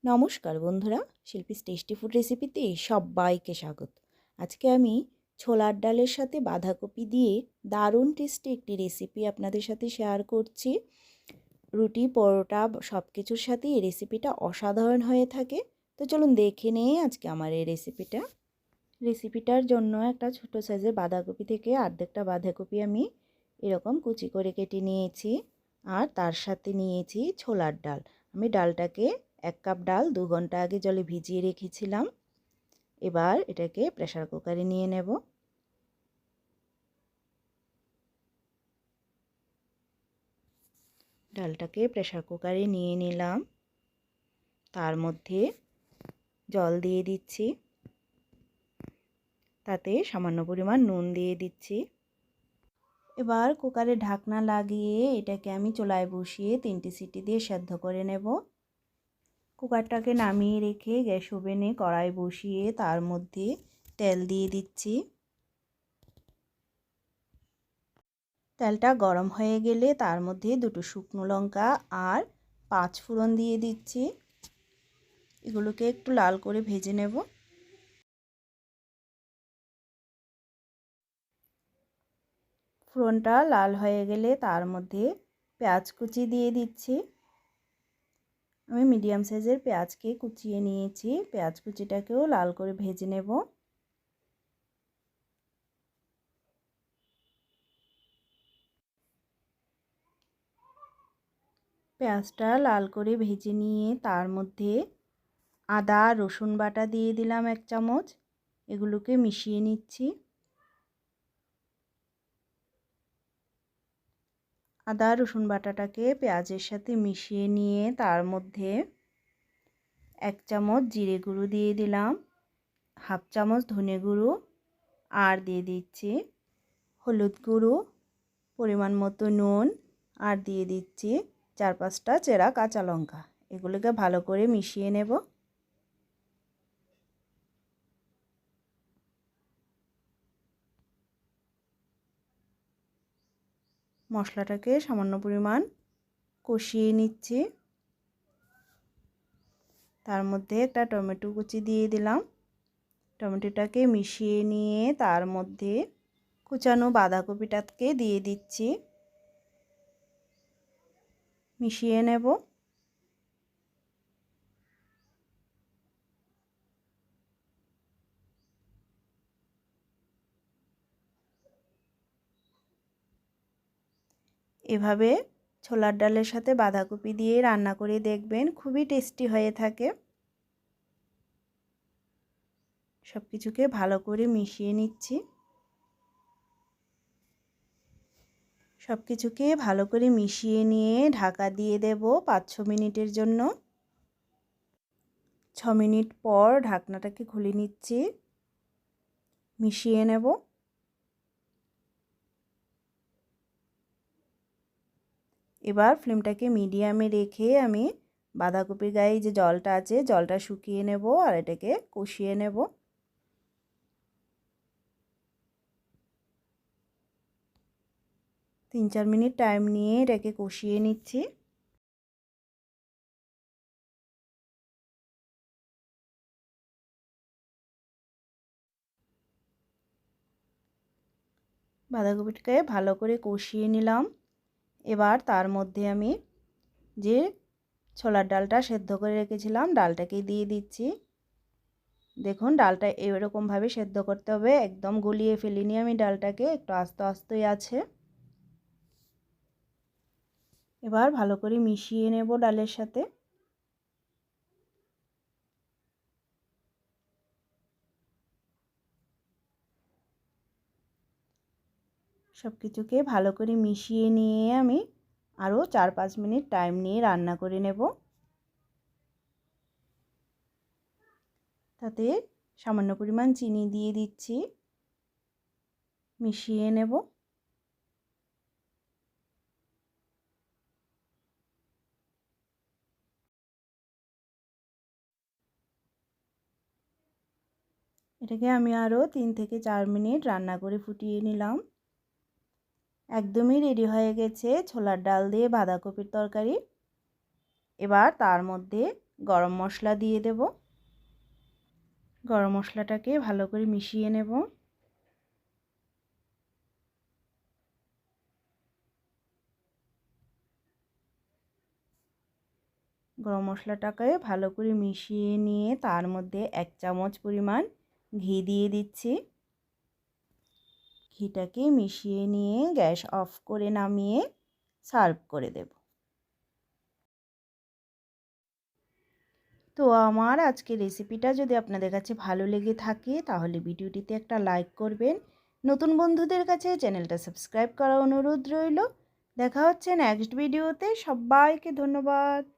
নমস্কার বন্ধুরা, Shilpi's tasty food রেসিপিতে সবাইকে স্বাগত। আজকে আমি ছোলার ডালের সাথে বাঁধাকপি দিয়ে দারুণ টেস্টি একটি রেসিপি আপনাদের সাথে শেয়ার করছি। রুটি, পরোটা সব কিছুর সাথে এই রেসিপিটা অসাধারণ হয়ে থাকে। তো চলুন দেখে নেই আজকে আমার এই রেসিপিটার জন্য একটা ছোট সাইজের বাঁধাকপি থেকে অর্ধেকটা বাঁধাকপি আমি এরকম কুচি করে কেটে নিয়েছি। আর তার সাথে নিয়েছি ছোলার ডাল। আমি ডালটাকে 1 কাপ ডাল 2 ঘন্টা আগে জলে ভিজিয়ে রেখেছিলাম। এবার এটাকে প্রেসার কুকারে নিয়ে নেব। ডালটাকে প্রেসার কুকারে নিয়ে নিলাম। তার মধ্যে জল দিয়ে দিচ্ছি, তাতে সামান্য পরিমাণ নুন দিয়ে দিচ্ছি। এবার কুকারে ঢাকনা লাগিয়ে এটাকে আমি চুলায় বসিয়ে 3টে সিটি দিয়ে সেদ্ধ করে নেব। কুকারটাকে নামিয়ে রেখে গ্যাস ওভেনে কড়াই বসিয়ে তার মধ্যে তেল দিয়ে দিচ্ছি। তেলটা গরম হয়ে গেলে তার মধ্যে 2টো শুকনো লঙ্কা আর 5 ফোড়ন দিয়ে দিচ্ছি। এগুলোকে একটু লাল করে ভেজে নেব। ফোড়নটা লাল হয়ে গেলে তার মধ্যে পেঁয়াজ কুচি দিয়ে দিচ্ছি। আমি মিডিয়াম সাইজের পেঁয়াজকে কুচিয়ে নিয়েছি। পেঁয়াজ কুচিটাকেও লাল করে ভেজে নেব। পেঁয়াজটা লাল করে ভেজে নিয়ে তার মধ্যে আদা রসুন বাটা দিয়ে দিলাম 1 চামচ। এগুলোকে মিশিয়ে নিচ্ছি। আদা রসুন বাটাটাকে পেঁয়াজের সাথে মিশিয়ে নিয়ে তার মধ্যে 1 চামচ জিরে গুঁড়ো দিয়ে দিলাম, হাফ চামচ ধনে গুঁড়ো আর দিয়ে দিচ্ছি হলুদ গুঁড়ো, পরিমাণ মতো নুন আর দিয়ে দিচ্ছি 4-5টা চেরা কাঁচা লঙ্কা। এগুলোকে ভালো করে মিশিয়ে নেব। মশলাটাকে সামান্য পরিমাণ কষিয়ে নিচ্ছি। তার মধ্যে একটা টমেটো কুচি দিয়ে দিলাম। টমেটোটাকে মিশিয়ে নিয়ে তার মধ্যে কুচানো বাঁধাকপিটাকে দিয়ে দিচ্ছি, মিশিয়ে নেব। এভাবে ছোলার ডালের সাথে বাঁধাকপি দিয়ে রান্না করে দেখবেন, খুবই টেস্টি হয়ে থাকে। সব কিছুকে ভালো করে মিশিয়ে নিচ্ছি। সব কিছুকে ভালো করে মিশিয়ে নিয়ে ঢাকা দিয়ে দেব 5-6 মিনিটের জন্য। 6 মিনিট পর ঢাকনাটাকে খুলে নিচ্ছি, মিশিয়ে নেব। এবার ফ্লেমটাকে মিডিয়ামে রেখে আমি বাঁধাকপির গায়ে যে জলটা আছে জলটা শুকিয়ে নেব আর এটাকে কষিয়ে নেব। 3-4 মিনিট টাইম নিয়ে এটাকে কষিয়ে নিচ্ছি। বাঁধাকপিটাকে ভালো করে কষিয়ে নিলাম। এবার তার মধ্যে আমি যে ছোলার ডালটা সেদ্ধ করে রেখেছিলাম ডালটাকে দিয়ে দিচ্ছি। দেখুন ডালটা এরকমভাবে সেদ্ধ করতে হবে, একদম গলিয়ে ফেলিনি আমি ডালটাকে, একটু আস্তে আস্তেই আছে। এবার ভালো করে মিশিয়ে নেব ডালের সাথে। সব কিছুকে ভালো করে মিশিয়ে নিয়ে আমি আরও 4-5 মিনিট টাইম নিয়ে রান্না করে নেব। তাতে সামান্য পরিমাণ চিনি দিয়ে দিচ্ছি, মিশিয়ে নেব। এটাকে আমি আরও 3-4 মিনিট রান্না করে ফুটিয়ে নিলাম। একদমই রেডি হয়ে গেছে ছোলার ডাল দিয়ে বাঁধাকপির তরকারি। এবার তার মধ্যে গরম মশলা দিয়ে দেব। গরম মশলাটাকে ভালো করে মিশিয়ে নেব। গরম মশলাটাকে ভালো করে মিশিয়ে নিয়ে তার মধ্যে 1 চামচ পরিমাণ ঘি দিয়ে দিচ্ছি। ঘিটাকে মিশিয়ে নিয়ে গ্যাস অফ করে নামিয়ে সার্ভ করে দেব। তো আমার আজকের রেসিপিটা যদি আপনাদের কাছে ভালো লেগে থাকে তাহলে ভিডিওটিতে একটা লাইক করবেন। নতুন বন্ধুদের কাছে চ্যানেলটা সাবস্ক্রাইব করার অনুরোধ রইল। দেখা হচ্ছে নেক্সট ভিডিওতে। সবাইকে ধন্যবাদ।